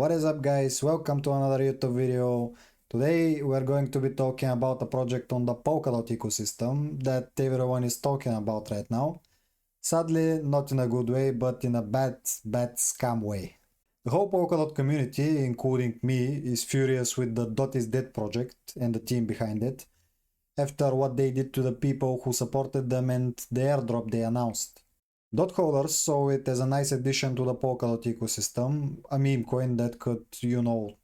What is up, guys? Welcome to another YouTube video. Today we're going to be talking about a project on the Polkadot ecosystem that everyone is talking about right now. Sadly, not in a good way, but in a bad scam way. The whole Polkadot community, including me, is furious with the .is-dead project and the team behind it, after what they did to the people who supported them and the airdrop they announced. Dot holders saw it as a nice addition to the Polkadot ecosystem, a meme coin that could,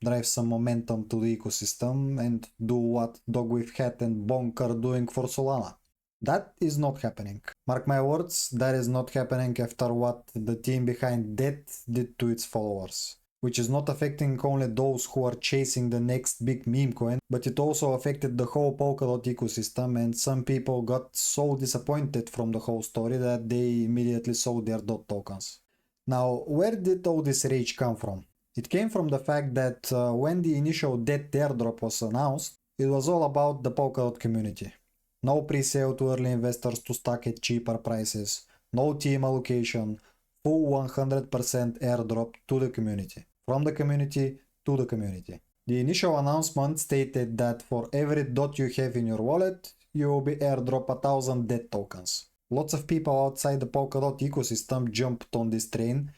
drive some momentum to the ecosystem and do what Dog with Hat and Bonk are doing for Solana. That is not happening. Mark my words, that is not happening after what the team behind DED did to its followers. Which is not affecting only those who are chasing the next big meme coin, but it also affected the whole Polkadot ecosystem, and some people got so disappointed from the whole story that they immediately sold their DOT tokens. Now, where did all this rage come from? It came from the fact that when the initial DED airdrop was announced, it was all about the Polkadot community. No pre-sale to early investors to stock at cheaper prices, no team allocation, full 100% airdrop to the community. From the community to the community. The initial announcement stated that for every DOT you have in your wallet, you will be airdrop 1000 DED tokens. Lots of people outside the Polkadot ecosystem jumped on this train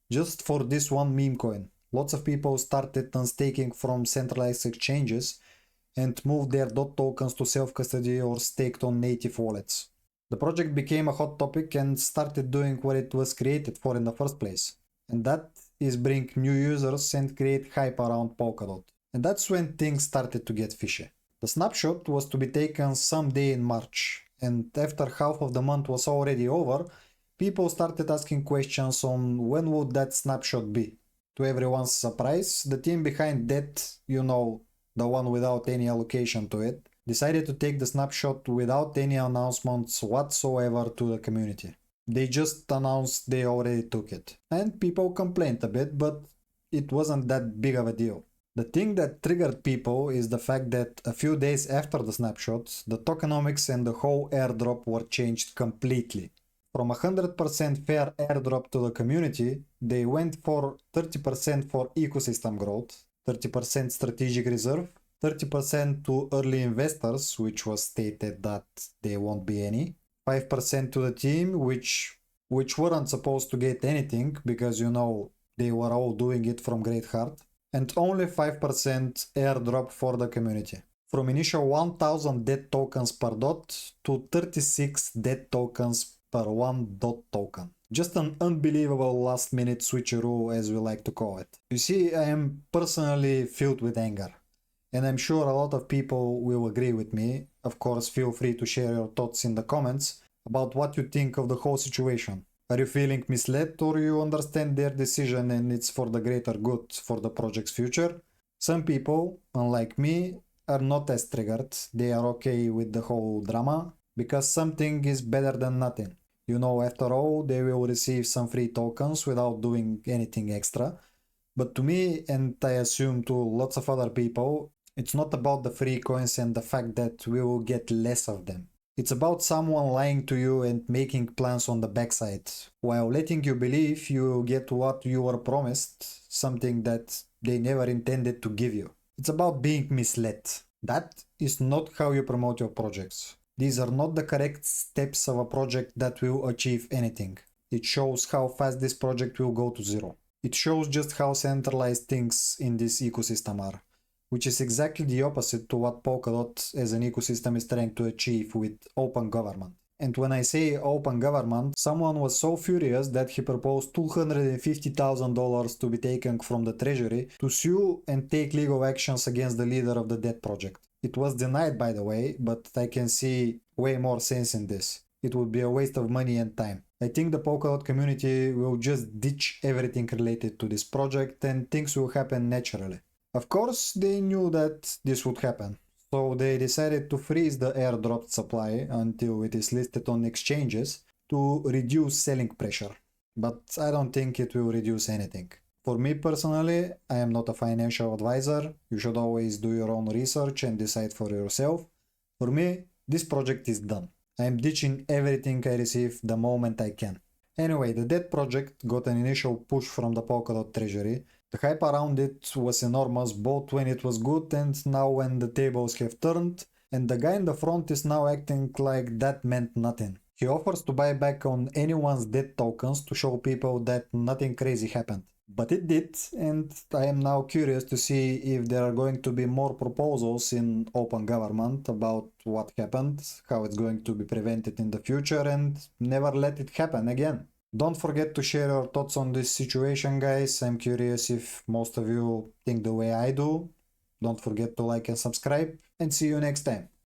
just for this one meme coin. Lots of people started unstaking from centralized exchanges and moved their DOT tokens to self-custody or staked on native wallets. The project became a hot topic and started doing what it was created for in the first place. And that is bring new users and create hype around Polkadot. And that's when things started to get fishy. The snapshot was to be taken someday in March, and after half of the month was already over, people started asking questions on when would that snapshot be. To everyone's surprise, the team behind that, the one without any allocation to it, decided to take the snapshot without any announcements whatsoever to the community. They just announced they already took it. And people complained a bit, but it wasn't that big of a deal. The thing that triggered people is the fact that a few days after the snapshot, the tokenomics and the whole airdrop were changed completely. From 100% fair airdrop to the community, they went for 30% for ecosystem growth, 30% strategic reserve, 30% to early investors, which was stated that there won't be any, 5% to the team, which weren't supposed to get anything because, they were all doing it from great heart, and only 5% airdrop for the community. From initial 1000 DED tokens per DOT to 36 DED tokens per one DOT token. Just an unbelievable last minute switcheroo, as we like to call it. You see, I am personally filled with anger. And I'm sure a lot of people will agree with me. Of course, feel free to share your thoughts in the comments about what you think of the whole situation. Are you feeling misled, or you understand their decision and it's for the greater good for the project's future? Some people, unlike me, are not as triggered. They are okay with the whole drama because something is better than nothing. After all, they will receive some free tokens without doing anything extra. But to me, and I assume to lots of other people, it's not about the free coins and the fact that we will get less of them. It's about someone lying to you and making plans on the backside, while letting you believe you will get what you were promised, something that they never intended to give you. It's about being misled. That is not how you promote your projects. These are not the correct steps of a project that will achieve anything. It shows how fast this project will go to zero. It shows just how centralized things in this ecosystem are, which is exactly the opposite to what Polkadot as an ecosystem is trying to achieve with open government. And when I say open government, someone was so furious that he proposed $250,000 to be taken from the treasury to sue and take legal actions against the leader of the DED project. It was denied, by the way, but I can see way more sense in this. It would be a waste of money and time. I think the Polkadot community will just ditch everything related to this project and things will happen naturally. Of course, they knew that this would happen, so they decided to freeze the airdrop supply until it is listed on exchanges to reduce selling pressure. But I don't think it will reduce anything. For me personally, I am not a financial advisor. You should always do your own research and decide for yourself. For me, this project is done. I am ditching everything I receive the moment I can. Anyway, the DED project got an initial push from the Polkadot treasury The hype around it was enormous, both when it was good and now when the tables have turned, and the guy in the front is now acting like that meant nothing. He offers to buy back on anyone's DED tokens to show people that nothing crazy happened. But it did, and I am now curious to see if there are going to be more proposals in open government about what happened, how it's going to be prevented in the future, and never let it happen again. Don't forget to share your thoughts on this situation, guys. I'm curious if most of you think the way I do. Don't forget to like and subscribe, and see you next time.